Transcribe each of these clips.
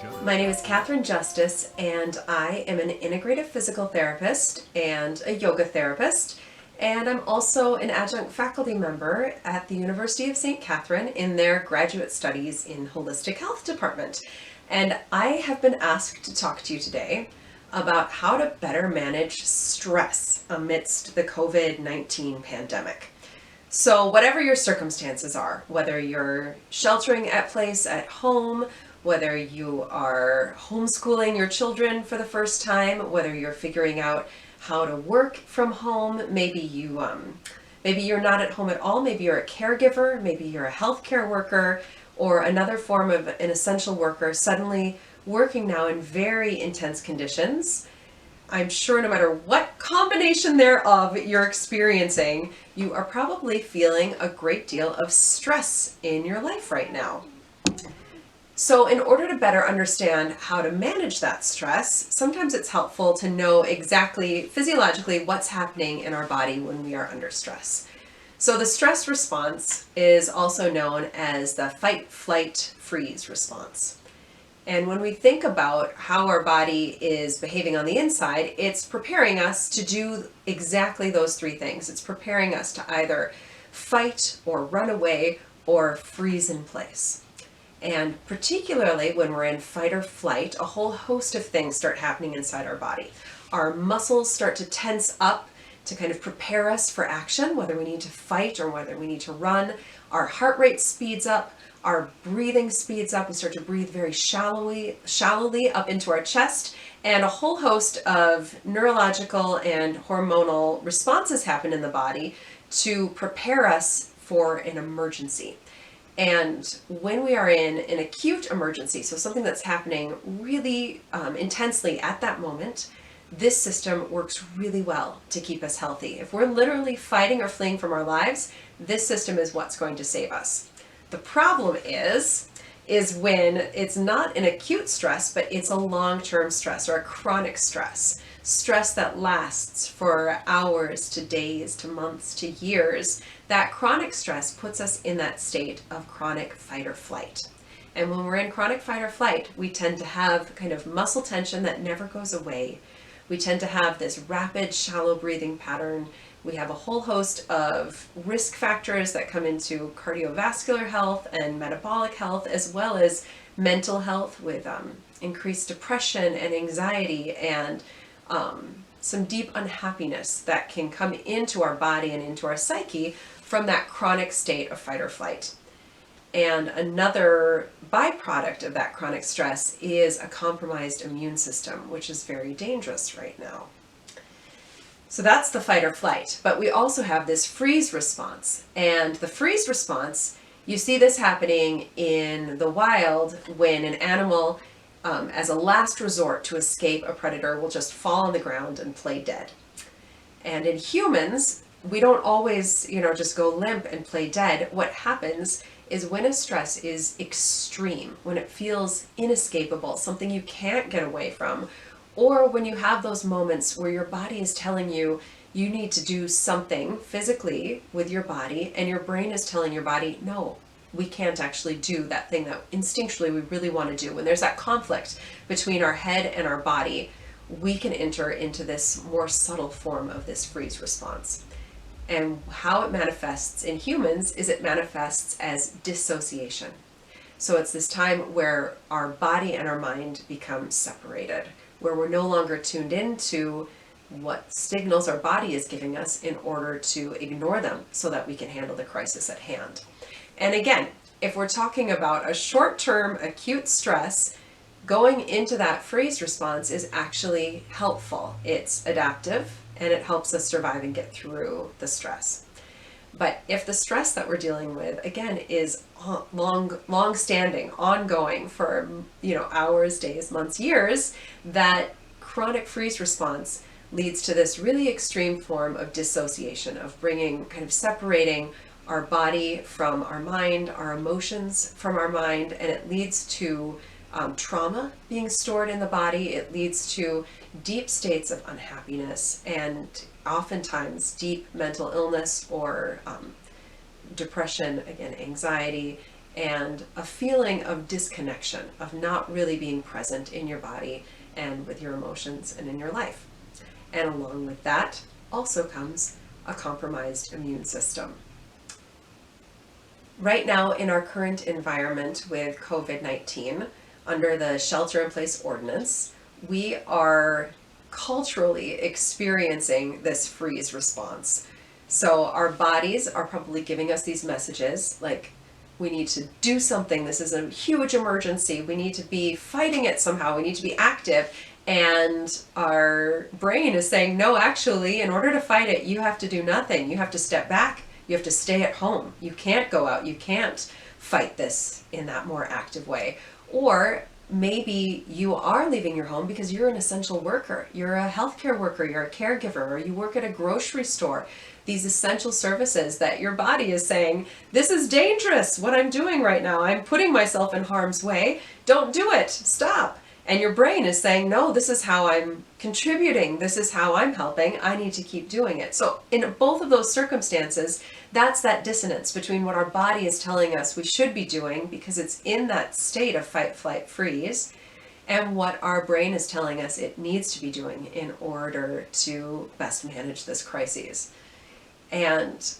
My name is Catherine Justice, and I am an integrative physical therapist and a yoga therapist, and I'm also an adjunct faculty member at the University of St. Catherine in their graduate studies in holistic health department. And I have been asked to talk to you today about how to better manage stress amidst the COVID-19 pandemic. So whatever your circumstances are, whether you're sheltering at place at home, whether you are homeschooling your children for the first time, whether you're figuring out how to work from home, maybe you're not at home at all, maybe you're a caregiver, maybe you're a healthcare worker, or another form of an essential worker suddenly working now in very intense conditions. I'm sure no matter what combination thereof you're experiencing, you are probably feeling a great deal of stress in your life right now. So in order to better understand how to manage that stress, sometimes it's helpful to know exactly physiologically what's happening in our body when we are under stress. So the stress response is also known as the fight, flight, freeze response. And when we think about how our body is behaving on the inside, it's preparing us to do exactly those three things. It's preparing us to either fight or run away or freeze in place. And particularly when we're in fight or flight, a whole host of things start happening inside our body. Our muscles start to tense up to kind of prepare us for action, whether we need to fight or whether we need to run. Our heart rate speeds up. Our breathing speeds up. We start to breathe very shallowly up into our chest, and a whole host of neurological and hormonal responses happen in the body to prepare us for an emergency. And when we are in an acute emergency, so something that's happening really intensely at that moment, this system works really well to keep us healthy. If we're literally fighting or fleeing from our lives, this system is what's going to save us. The problem is when it's not an acute stress, but it's a long-term stress or a chronic stress. Stress that lasts for hours to days to months to years. That chronic stress puts us in that state of chronic fight or flight. And when we're in chronic fight or flight, we tend to have kind of muscle tension that never goes away. We tend to have this rapid, shallow breathing pattern. We have a whole host of risk factors that come into cardiovascular health and metabolic health, as well as mental health with increased depression and anxiety and some deep unhappiness that can come into our body and into our psyche from that chronic state of fight or flight. And another byproduct of that chronic stress is a compromised immune system, which is very dangerous right now. So that's the fight or flight, but we also have this freeze response. And the freeze response, you see this happening in the wild when an animal, as a last resort to escape a predator, will just fall on the ground and play dead. And in humans, we don't always, just go limp and play dead. What happens is when a stress is extreme, when it feels inescapable, something you can't get away from, or when you have those moments where your body is telling you you need to do something physically with your body, and your brain is telling your body, no, we can't actually do that thing that instinctually we really want to do. When there's that conflict between our head and our body, we can enter into this more subtle form of this freeze response. And how it manifests in humans is it manifests as dissociation. So it's this time where our body and our mind become separated, where we're no longer tuned into what signals our body is giving us in order to ignore them so that we can handle the crisis at hand. And again, if we're talking about a short-term acute stress, going into that freeze response is actually helpful. It's adaptive and it helps us survive and get through the stress. But if the stress that we're dealing with, again, is long-standing, ongoing for hours, days, months, years, that chronic freeze response leads to this really extreme form of dissociation, of separating our body from our mind, our emotions from our mind, and it leads to trauma being stored in the body. It leads to deep states of unhappiness and oftentimes deep mental illness or depression, again, anxiety, and a feeling of disconnection, of not really being present in your body and with your emotions and in your life. And along with that also comes a compromised immune system. Right now in our current environment with COVID-19, under the shelter-in-place ordinance, we are culturally experiencing this freeze response. So our bodies are probably giving us these messages like, we need to do something, this is a huge emergency, we need to be fighting it somehow, we need to be active. And our brain is saying, no, actually, in order to fight it, you have to do nothing. You have to step back. You have to stay at home. You can't go out. You can't fight this in that more active way. Or maybe you are leaving your home because you're an essential worker. You're a healthcare worker. You're a caregiver, or you work at a grocery store. These essential services that your body is saying, this is dangerous, what I'm doing right now. I'm putting myself in harm's way. Don't do it. Stop. And your brain is saying, no, this is how I'm contributing. This is how I'm helping. I need to keep doing it. So in both of those circumstances, that's that dissonance between what our body is telling us we should be doing because it's in that state of fight, flight, freeze, and what our brain is telling us it needs to be doing in order to best manage this crisis. And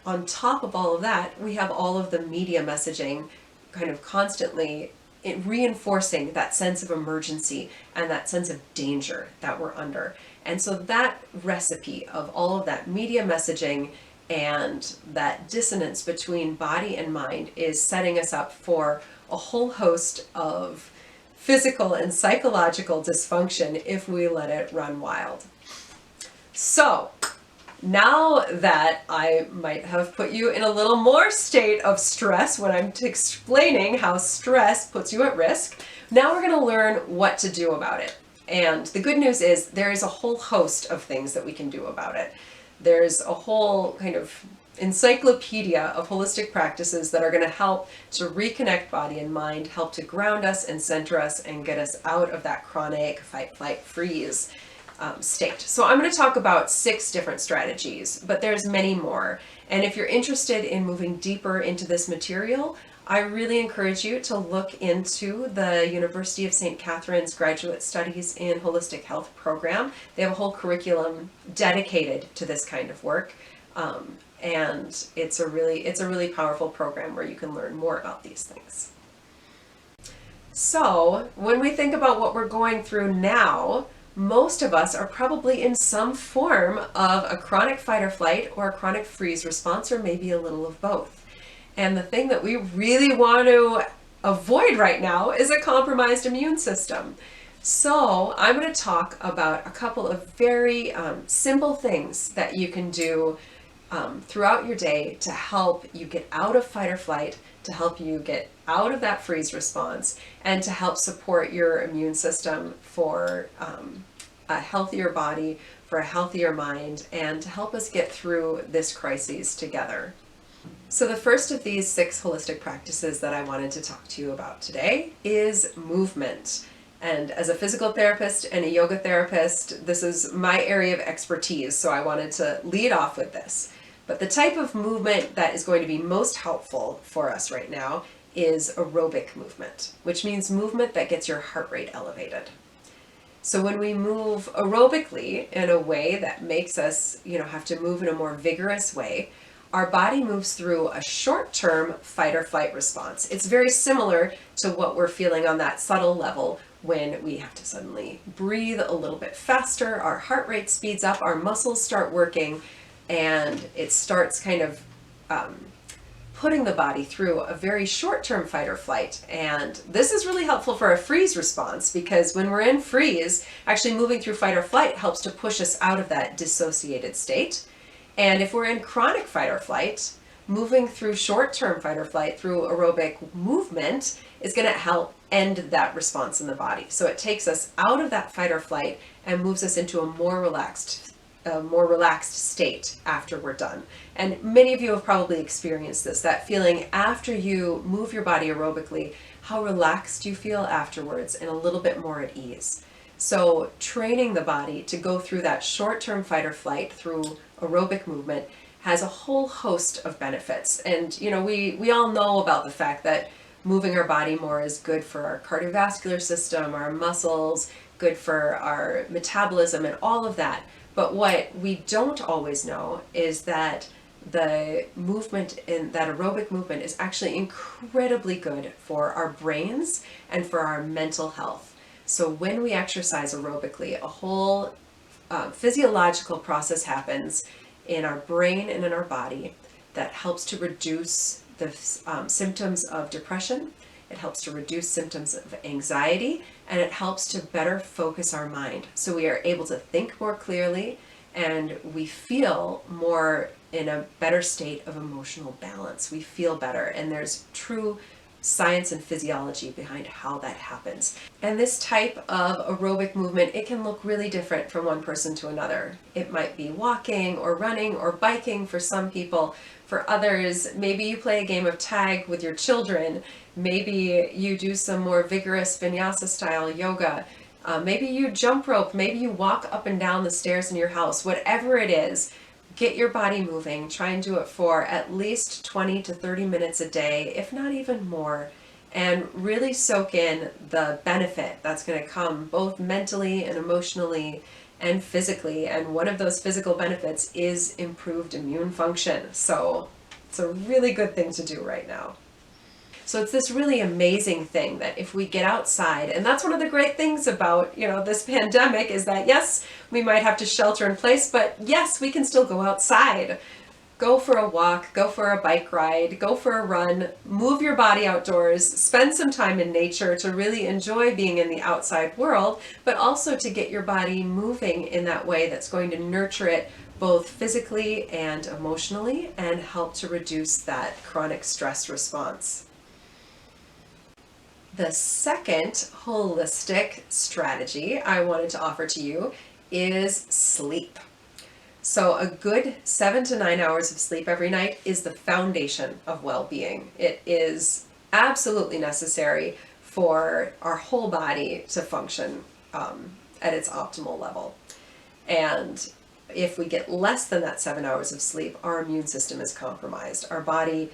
on top of all of that, we have all of the media messaging kind of constantly reinforcing that sense of emergency and that sense of danger that we're under. And so that recipe of all of that media messaging and that dissonance between body and mind is setting us up for a whole host of physical and psychological dysfunction if we let it run wild. So, now that I might have put you in a little more state of stress when I'm explaining how stress puts you at risk, now we're going to learn what to do about it. And the good news is there is a whole host of things that we can do about it. There's a whole kind of encyclopedia of holistic practices that are going to help to reconnect body and mind, help to ground us and center us and get us out of that chronic fight, flight, freeze state. So I'm going to talk about 6 different strategies, but there's many more. And if you're interested in moving deeper into this material, I really encourage you to look into the University of St. Catherine's Graduate Studies in Holistic Health program. They have a whole curriculum dedicated to this kind of work. And it's a really powerful program where you can learn more about these things. So when we think about what we're going through now, most of us are probably in some form of a chronic fight or flight or a chronic freeze response, or maybe a little of both. And the thing that we really want to avoid right now is a compromised immune system. So I'm going to talk about a couple of very simple things that you can do throughout your day to help you get out of fight or flight, to help you get out of that freeze response, and to help support your immune system for a healthier body, for a healthier mind, and to help us get through this crisis together. So the first of these 6 holistic practices that I wanted to talk to you about today is movement. And as a physical therapist and a yoga therapist, this is my area of expertise, so I wanted to lead off with this. But the type of movement that is going to be most helpful for us right now is aerobic movement, which means movement that gets your heart rate elevated. So when we move aerobically in a way that makes us, have to move in a more vigorous way, our body moves through a short-term fight or flight response. It's very similar to what we're feeling on that subtle level when we have to suddenly breathe a little bit faster, our heart rate speeds up, our muscles start working, and it starts kind of putting the body through a very short-term fight or flight. And this is really helpful for a freeze response, because when we're in freeze, actually moving through fight or flight helps to push us out of that dissociated state. And if we're in chronic fight or flight, moving through short-term fight or flight through aerobic movement is going to help end that response in the body. So it takes us out of that fight or flight and moves us into a more relaxed state after we're done. And many of you have probably experienced this, that feeling after you move your body aerobically, how relaxed you feel afterwards and a little bit more at ease. So training the body to go through that short-term fight or flight through aerobic movement has a whole host of benefits. And, we all know about the fact that moving our body more is good for our cardiovascular system, our muscles, good for our metabolism and all of that. But what we don't always know is that the movement in that aerobic movement is actually incredibly good for our brains and for our mental health. So when we exercise aerobically, a whole physiological process happens in our brain and in our body that helps to reduce the symptoms of depression. It helps to reduce symptoms of anxiety, and it helps to better focus our mind. So we are able to think more clearly, and we feel more in a better state of emotional balance. We feel better, and there's true science and physiology behind how that happens. And this type of aerobic movement, it can look really different from one person to another. It might be walking or running or biking for some people. For others, maybe you play a game of tag with your children. Maybe you do some more vigorous vinyasa style yoga. Maybe you jump rope. Maybe you walk up and down the stairs in your house. Whatever it is, get your body moving. Try and do it for at least 20 to 30 minutes a day, if not even more, and really soak in the benefit that's going to come both mentally and emotionally and physically. And one of those physical benefits is improved immune function. So it's a really good thing to do right now. So it's this really amazing thing that if we get outside, and that's one of the great things about, this pandemic is that, yes, we might have to shelter in place, but yes, we can still go outside. Go for a walk, go for a bike ride, go for a run, move your body outdoors, spend some time in nature to really enjoy being in the outside world, but also to get your body moving in that way that's going to nurture it both physically and emotionally and help to reduce that chronic stress response. The second holistic strategy I wanted to offer to you is sleep. So a good 7 to 9 hours of sleep every night is the foundation of well-being. It is absolutely necessary for our whole body to function at its optimal level. And if we get less than that 7 hours of sleep, our immune system is compromised. Our body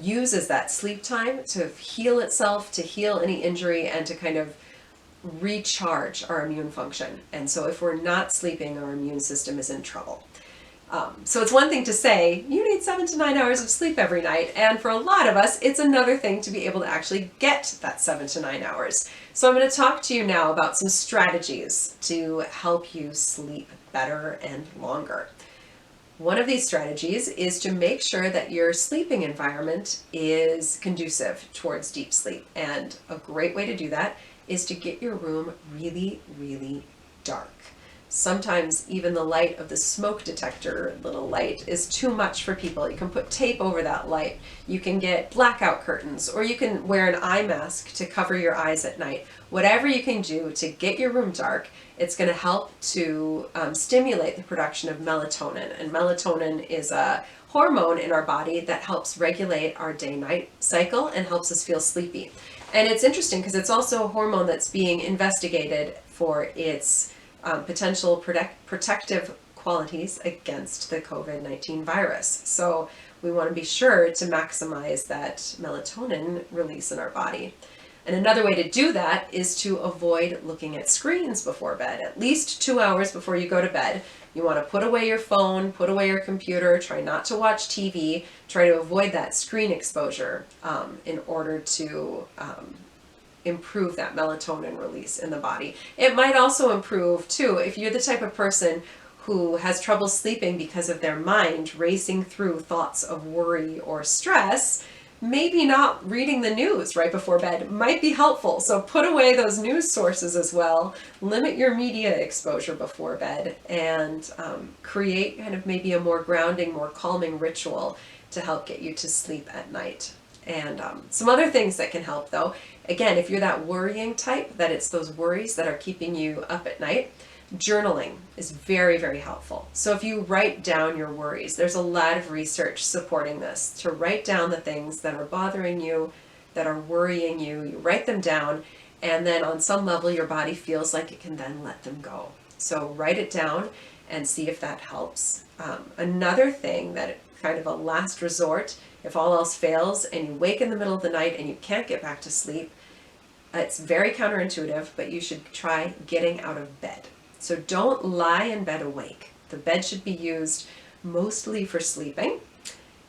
uses that sleep time to heal itself, to heal any injury, and to kind of recharge our immune function. And so if we're not sleeping, our immune system is in trouble. So it's one thing to say, you need 7 to 9 hours of sleep every night. And for a lot of us, it's another thing to be able to actually get that 7 to 9 hours. So I'm going to talk to you now about some strategies to help you sleep better and longer. One of these strategies is to make sure that your sleeping environment is conducive towards deep sleep. And a great way to do that is to get your room really, really dark. Sometimes even the light of the smoke detector little light is too much for people. You can put tape over that light. You can get blackout curtains, or you can wear an eye mask to cover your eyes at night. Whatever you can do to get your room dark, it's going to help to stimulate the production of melatonin. And melatonin is a hormone in our body that helps regulate our day-night cycle and helps us feel sleepy. And it's interesting because it's also a hormone that's being investigated for its potential protective qualities against the COVID-19 virus. So we want to be sure to maximize that melatonin release in our body. And another way to do that is to avoid looking at screens before bed. At least 2 hours before you go to bed, you want to put away your phone, put away your computer, try not to watch TV, try to avoid that screen exposure in order to improve that melatonin release in the body. It might also improve too if you're the type of person who has trouble sleeping because of their mind racing through thoughts of worry or stress. Maybe not reading the news right before bed might be helpful. So put away those news sources as well. Limit your media exposure before bed, and create kind of maybe a more grounding, more calming ritual to help get you to sleep at night. And some other things that can help though, again, if you're that worrying type, that it's those worries that are keeping you up at night, journaling is very, very helpful. So if you write down your worries, there's a lot of research supporting this, to write down the things that are bothering you, that are worrying you. You write them down, and then on some level your body feels like it can then let them go. So write it down, and see if that helps. Another thing that kind of a last resort, if all else fails and you wake in the middle of the night and you can't get back to sleep, it's very counterintuitive, but you should try getting out of bed. So don't lie in bed awake. The bed should be used mostly for sleeping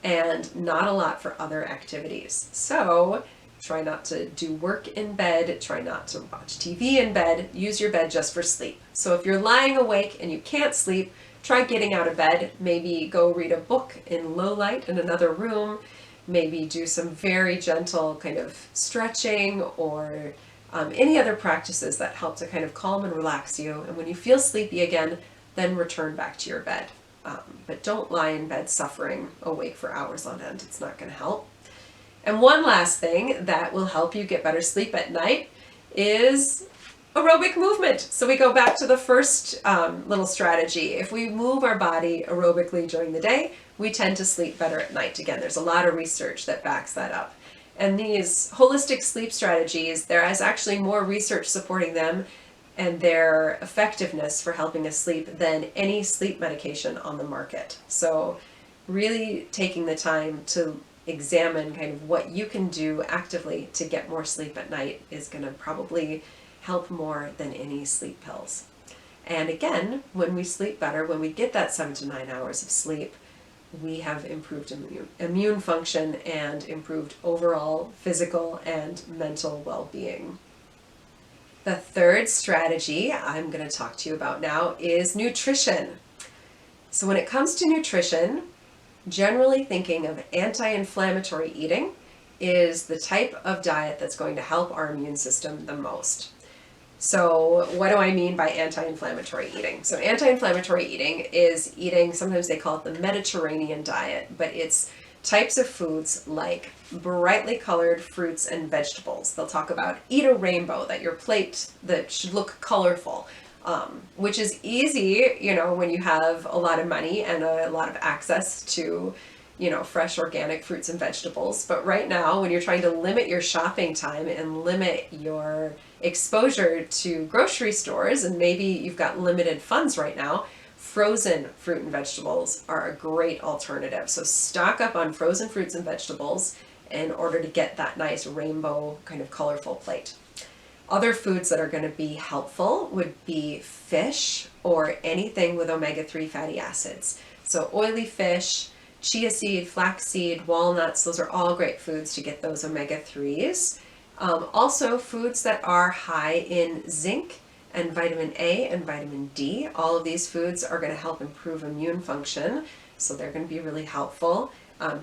and not a lot for other activities. So try not to do work in bed, try not to watch TV in bed, use your bed just for sleep. So if you're lying awake and you can't sleep, try getting out of bed, maybe go read a book in low light in another room, maybe do some very gentle kind of stretching or any other practices that help to kind of calm and relax you. And when you feel sleepy again, then return back to your bed. But don't lie in bed suffering awake for hours on end. It's not going to help. And one last thing that will help you get better sleep at night is aerobic movement. So we go back to the first little strategy. If we move our body aerobically during the day, we tend to sleep better at night. Again, there's a lot of research that backs that up. And these holistic sleep strategies, there is actually more research supporting them and their effectiveness for helping us sleep than any sleep medication on the market. So really taking the time to examine kind of what you can do actively to get more sleep at night is going to probably help more than any sleep pills. And again, when we sleep better, when we get that 7 to 9 hours of sleep, we have improved immune function and improved overall physical and mental well-being. The third strategy I'm going to talk to you about now is nutrition. So when it comes to nutrition, generally thinking of anti-inflammatory eating is the type of diet that's going to help our immune system the most. So what do I mean by anti-inflammatory eating? So anti-inflammatory eating is eating, sometimes they call it the Mediterranean diet, but it's types of foods like brightly colored fruits and vegetables. They'll talk about eat a rainbow, that your plate that should look colorful, which is easy, when you have a lot of money and a lot of access to, fresh organic fruits and vegetables. But right now, when you're trying to limit your shopping time and limit your exposure to grocery stores, and maybe you've got limited funds right now, frozen fruit and vegetables are a great alternative. So stock up on frozen fruits and vegetables in order to get that nice rainbow kind of colorful plate. Other foods that are going to be helpful would be fish or anything with omega-3 fatty acids. So oily fish, chia seed, flaxseed, walnuts, those are all great foods to get those omega-3s. Also foods that are high in zinc and vitamin A and vitamin D. All of these foods are going to help improve immune function, so they're going to be really helpful.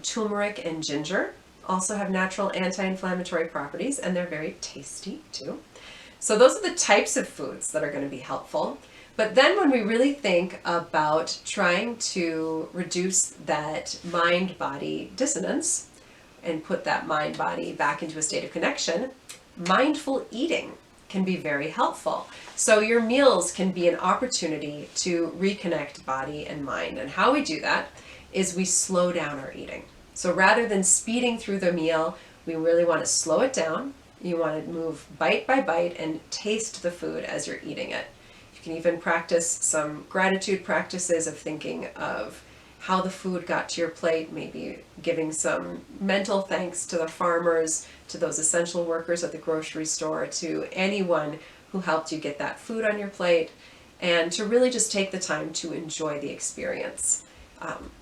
Turmeric and ginger also have natural anti-inflammatory properties, and they're very tasty too. So those are the types of foods that are going to be helpful. But then when we really think about trying to reduce that mind-body dissonance and put that mind-body back into a state of connection, mindful eating can be very helpful. So your meals can be an opportunity to reconnect body and mind. And how we do that is we slow down our eating. So rather than speeding through the meal, we really want to slow it down. You want to move bite by bite and taste the food as you're eating it. You can even practice some gratitude practices of thinking of how the food got to your plate, maybe giving some mental thanks to the farmers, to those essential workers at the grocery store, to anyone who helped you get that food on your plate, and to really just take the time to enjoy the experience.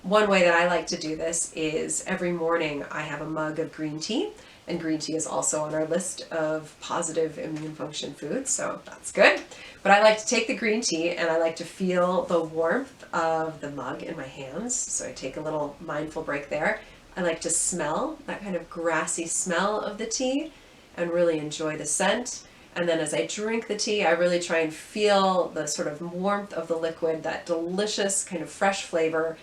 One way that I like to do this is every morning I have a mug of green tea, and green tea is also on our list of positive immune function foods, so that's good. But I like to take the green tea and I like to feel the warmth of the mug in my hands, so I take a little mindful break there. I like to smell that kind of grassy smell of the tea and really enjoy the scent. And then as I drink the tea, I really try and feel the sort of warmth of the liquid, that delicious kind of fresh flavor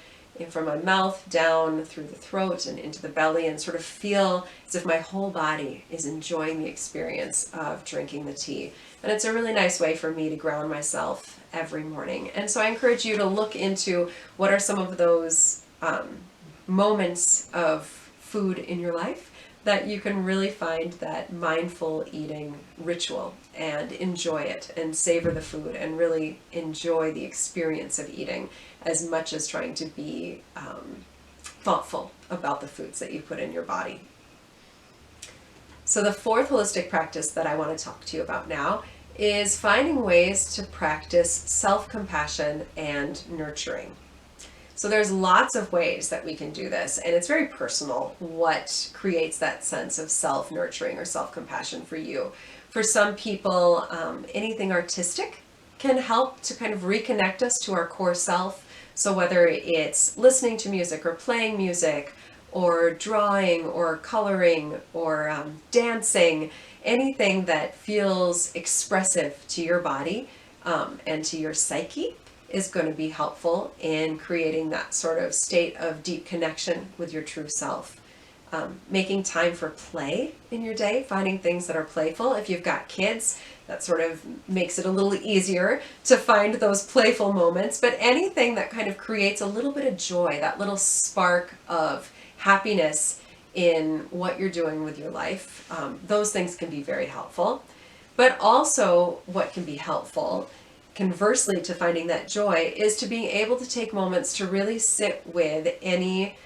from my mouth down through the throat and into the belly, and sort of feel as if my whole body is enjoying the experience of drinking the tea. And it's a really nice way for me to ground myself every morning. And so I encourage you to look into what are some of those moments of food in your life that you can really find that mindful eating ritual and enjoy it and savor the food and really enjoy the experience of eating as much as trying to be thoughtful about the foods that you put in your body. So the fourth holistic practice that I want to talk to you about now is finding ways to practice self-compassion and nurturing. So there's lots of ways that we can do this, and it's very personal what creates that sense of self-nurturing or self-compassion for you. For some people, anything artistic can help to kind of reconnect us to our core self. So whether it's listening to music or playing music or drawing or coloring or dancing, anything that feels expressive to your body and to your psyche is going to be helpful in creating that sort of state of deep connection with your true self. Making time for play in your day, finding things that are playful. If you've got kids, that sort of makes it a little easier to find those playful moments, but anything that kind of creates a little bit of joy, that little spark of happiness in what you're doing with your life, those things can be very helpful. But also what can be helpful, conversely to finding that joy, is to being able to take moments to really sit with any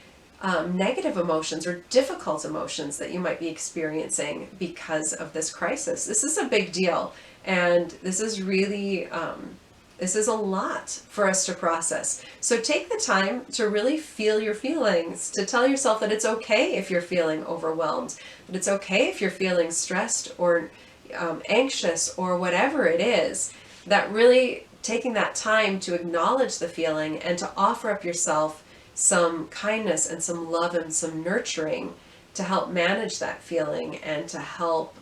negative emotions or difficult emotions that you might be experiencing because of this crisis. This is a big deal, and this is really this is a lot for us to process. So take the time to really feel your feelings, to tell yourself that it's okay if you're feeling overwhelmed, that it's okay if you're feeling stressed or anxious or whatever it is. That really taking that time to acknowledge the feeling and to offer up yourself some kindness and some love and some nurturing to help manage that feeling and to help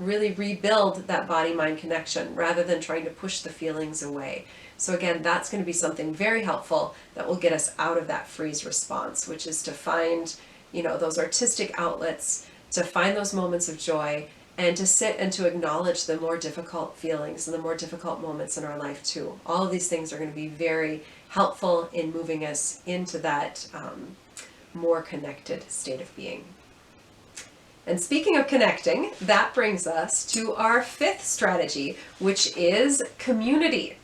really rebuild that body-mind connection rather than trying to push the feelings away. So again, that's going to be something very helpful that will get us out of that freeze response, which is to find, those artistic outlets, to find those moments of joy, and to sit and to acknowledge the more difficult feelings and the more difficult moments in our life too. All of these things are going to be very helpful in moving us into that more connected state of being. And speaking of connecting, that brings us to our fifth strategy, which is community.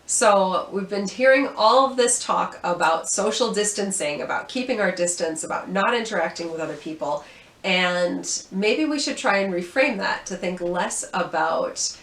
So we've been hearing all of this talk about social distancing, about keeping our distance, about not interacting with other people. And maybe we should try and reframe that to think less about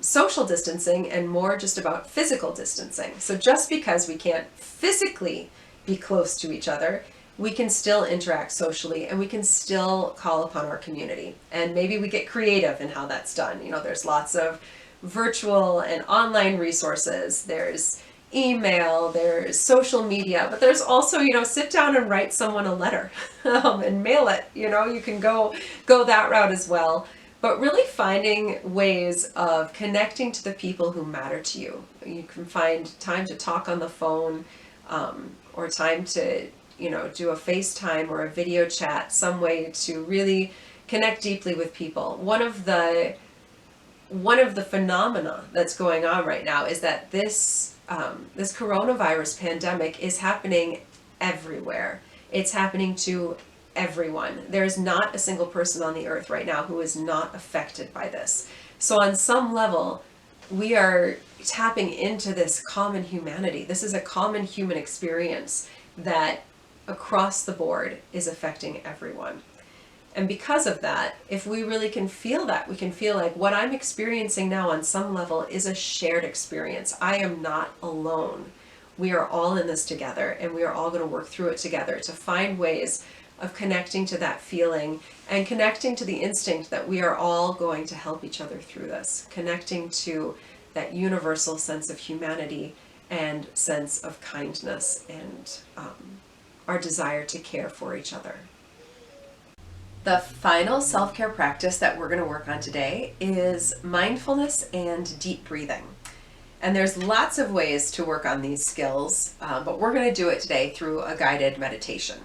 social distancing and more just about physical distancing. So just because we can't physically be close to each other, we can still interact socially and we can still call upon our community. And maybe we get creative in how that's done. There's lots of virtual and online resources. There's email, there's social media, but there's also, sit down and write someone a letter and mail it. You can go that route as well. But really finding ways of connecting to the people who matter to you. You can find time to talk on the phone or time to, do a FaceTime or a video chat, some way to really connect deeply with people. One of the phenomena that's going on right now is that this coronavirus pandemic is happening everywhere. It's happening to everyone. There's not a single person on the earth right now who is not affected by this. So on some level, we are tapping into this common humanity. This is a common human experience that across the board is affecting everyone. And because of that, if we really can feel that, we can feel like what I'm experiencing now on some level is a shared experience. I am not alone. We are all in this together, and we are all going to work through it together to find ways of connecting to that feeling and connecting to the instinct that we are all going to help each other through this, connecting to that universal sense of humanity and sense of kindness and our desire to care for each other. The final self-care practice that we're going to work on today is mindfulness and deep breathing. And there's lots of ways to work on these skills, but we're going to do it today through a guided meditation.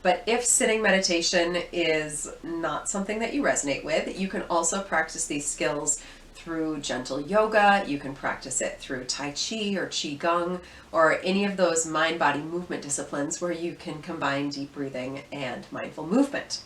But if sitting meditation is not something that you resonate with, you can also practice these skills through gentle yoga. You can practice it through Tai Chi or Qi Gong or any of those mind-body movement disciplines where you can combine deep breathing and mindful movement.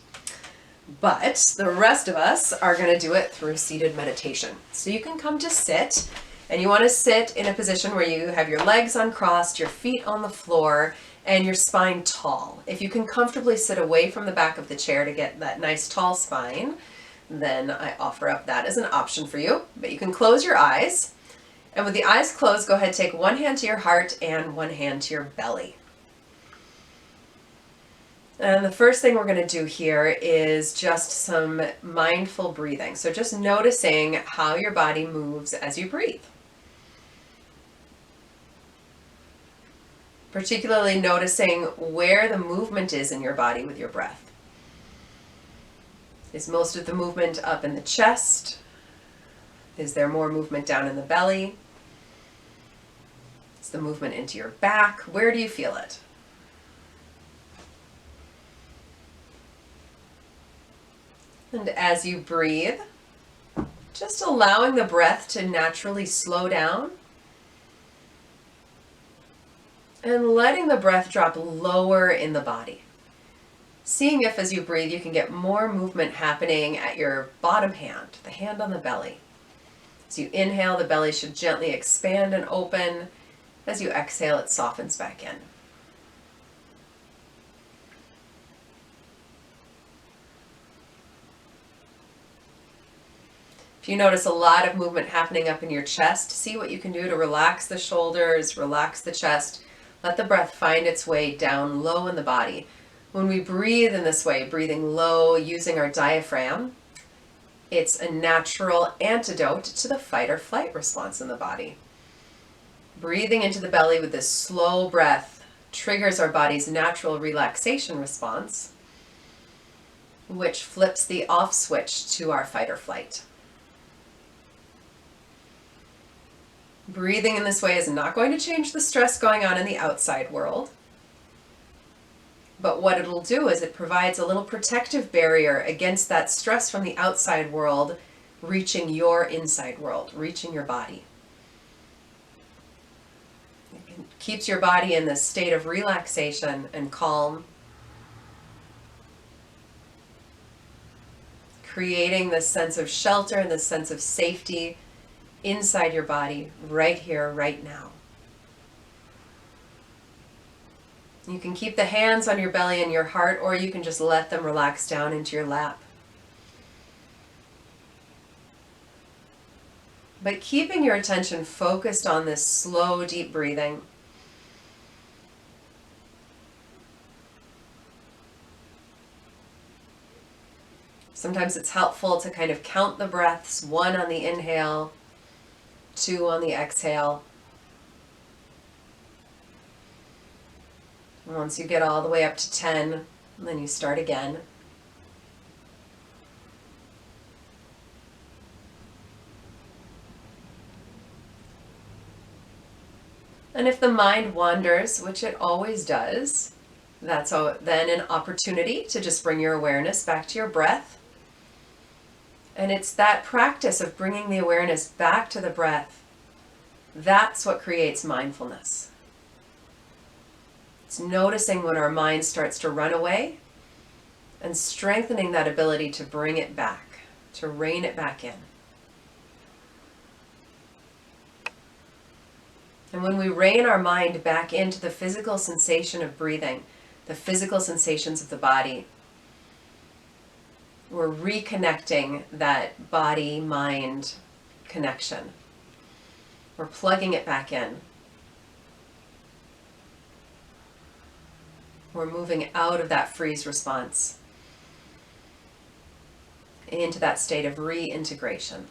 But the rest of us are going to do it through seated meditation. So you can come to sit, and you want to sit in a position where you have your legs uncrossed, your feet on the floor, and your spine tall. If you can comfortably sit away from the back of the chair to get that nice tall spine, then I offer up that as an option for you. But you can close your eyes, and with the eyes closed, go ahead, take one hand to your heart and one hand to your belly. And the first thing we're going to do here is just some mindful breathing. So just noticing how your body moves as you breathe. Particularly noticing where the movement is in your body with your breath. Is most of the movement up in the chest? Is there more movement down in the belly? Is the movement into your back? Where do you feel it? And as you breathe, just allowing the breath to naturally slow down and letting the breath drop lower in the body. Seeing if as you breathe you can get more movement happening at your bottom hand, the hand on the belly. As you inhale, the belly should gently expand and open. As you exhale, it softens back in. If you notice a lot of movement happening up in your chest, see what you can do to relax the shoulders, relax the chest. Let the breath find its way down low in the body. When we breathe in this way, breathing low, using our diaphragm, it's a natural antidote to the fight or flight response in the body. Breathing into the belly with this slow breath triggers our body's natural relaxation response, which flips the off switch to our fight or flight. Breathing in this way is not going to change the stress going on in the outside world. But what it'll do is it provides a little protective barrier against that stress from the outside world reaching your inside world, reaching your body. It keeps your body in this state of relaxation and calm, creating this sense of shelter and this sense of safety inside your body, right here, right now. You can keep the hands on your belly and your heart, or you can just let them relax down into your lap. But keeping your attention focused on this slow, deep breathing. Sometimes it's helpful to kind of count the breaths, 1 on the inhale, 2 on the exhale. And once you get all the way up to 10, then you start again. And if the mind wanders, which it always does, that's then an opportunity to just bring your awareness back to your breath. And it's that practice of bringing the awareness back to the breath, that's what creates mindfulness. It's noticing when our mind starts to run away and strengthening that ability to bring it back, to rein it back in. And when we rein our mind back into the physical sensation of breathing, the physical sensations of the body, we're reconnecting that body-mind connection. We're plugging it back in. We're moving out of that freeze response into that state of reintegration.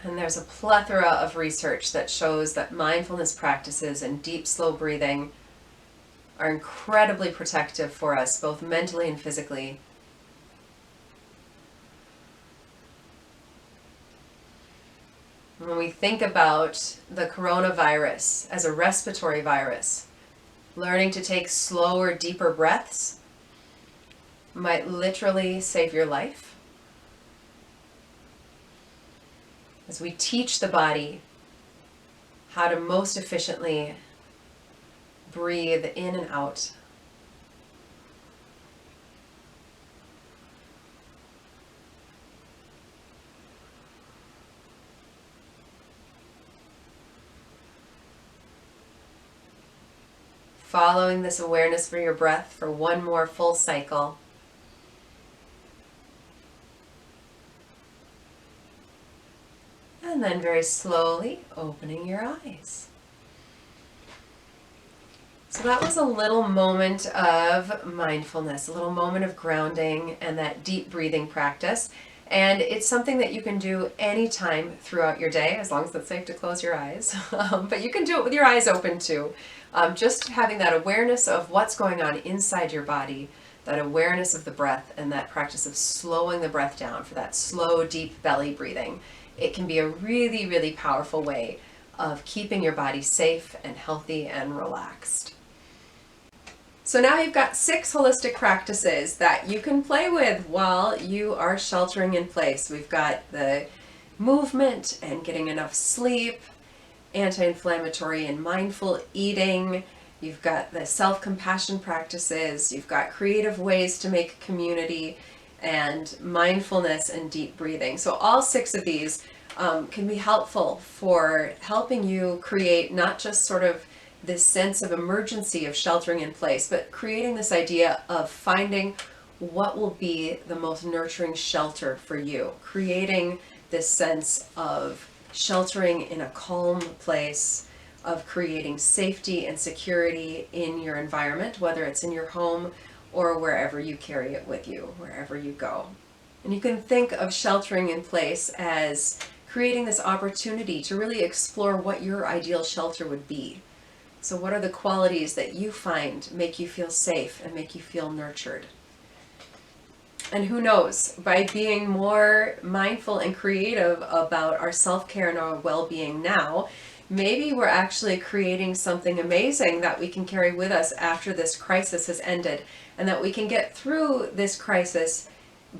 And there's a plethora of research that shows that mindfulness practices and deep, slow breathing are incredibly protective for us, both mentally and physically. When we think about the coronavirus as a respiratory virus, learning to take slower, deeper breaths might literally save your life. As we teach the body how to most efficiently breathe in and out. Following this awareness for your breath for one more full cycle. And then very slowly opening your eyes. So that was a little moment of mindfulness, a little moment of grounding and that deep breathing practice. And it's something that you can do anytime throughout your day, as long as it's safe to close your eyes. But you can do it with your eyes open too. Just having that awareness of what's going on inside your body, that awareness of the breath, and that practice of slowing the breath down for that slow, deep belly breathing. It can be a really, really powerful way of keeping your body safe and healthy and relaxed. So now you've got 6 holistic practices that you can play with while you are sheltering in place. We've got the movement and getting enough sleep, anti-inflammatory and mindful eating. You've got the self-compassion practices. You've got creative ways to make community, and mindfulness and deep breathing. So all 6 of these can be helpful for helping you create not just sort of this sense of emergency of sheltering in place, but creating this idea of finding what will be the most nurturing shelter for you, creating this sense of sheltering in a calm place, of creating safety and security in your environment, whether it's in your home or wherever you carry it with you, wherever you go. And you can think of sheltering in place as creating this opportunity to really explore what your ideal shelter would be. So what are the qualities that you find make you feel safe and make you feel nurtured? And who knows, by being more mindful and creative about our self-care and our well-being now, maybe we're actually creating something amazing that we can carry with us after this crisis has ended, and that we can get through this crisis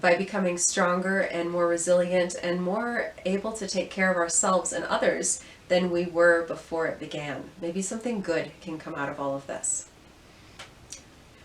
by becoming stronger and more resilient and more able to take care of ourselves and others than we were before it began. Maybe something good can come out of all of this.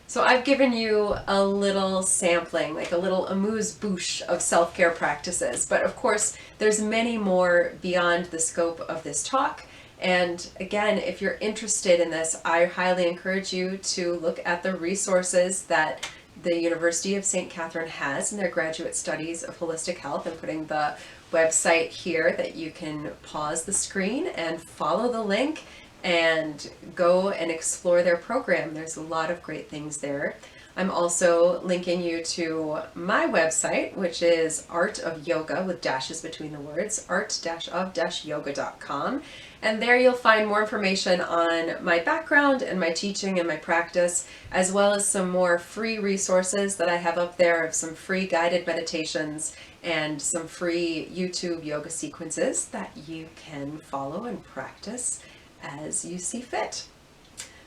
So I've given you a little sampling, like a little amuse-bouche of self-care practices, but of course there's many more beyond the scope of this talk. And again, if you're interested in this, I highly encourage you to look at the resources that the University of St. Catherine has in their graduate studies of holistic health. I'm putting the website here that you can pause the screen and follow the link and go and explore their program. There's a lot of great things there. I'm also linking you to my website, which is Art of Yoga with dashes between the words, art-of-yoga.com. And there you'll find more information on my background and my teaching and my practice, as well as some more free resources that I have up there of some free guided meditations and some free YouTube yoga sequences that you can follow and practice as you see fit.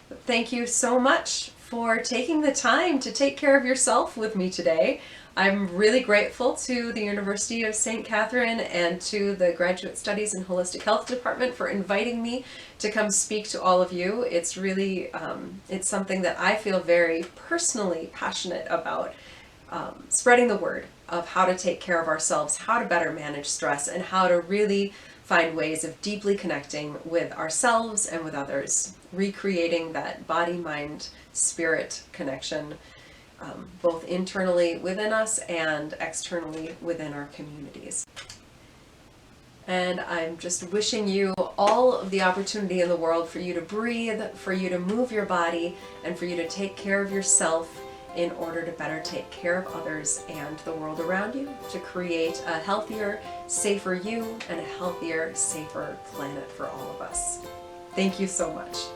But thank you so much for taking the time to take care of yourself with me today. I'm really grateful to the University of St. Catherine and to the Graduate Studies in Holistic Health Department for inviting me to come speak to all of you. It's really, it's something that I feel very personally passionate about, spreading the word of how to take care of ourselves, how to better manage stress, and how to really find ways of deeply connecting with ourselves and with others, recreating that body, mind, spirit connection, both internally within us and externally within our communities. And I'm just wishing you all of the opportunity in the world for you to breathe, for you to move your body, and for you to take care of yourself in order to better take care of others and the world around you, to create a healthier, safer you and a healthier, safer planet for all of us. Thank you so much.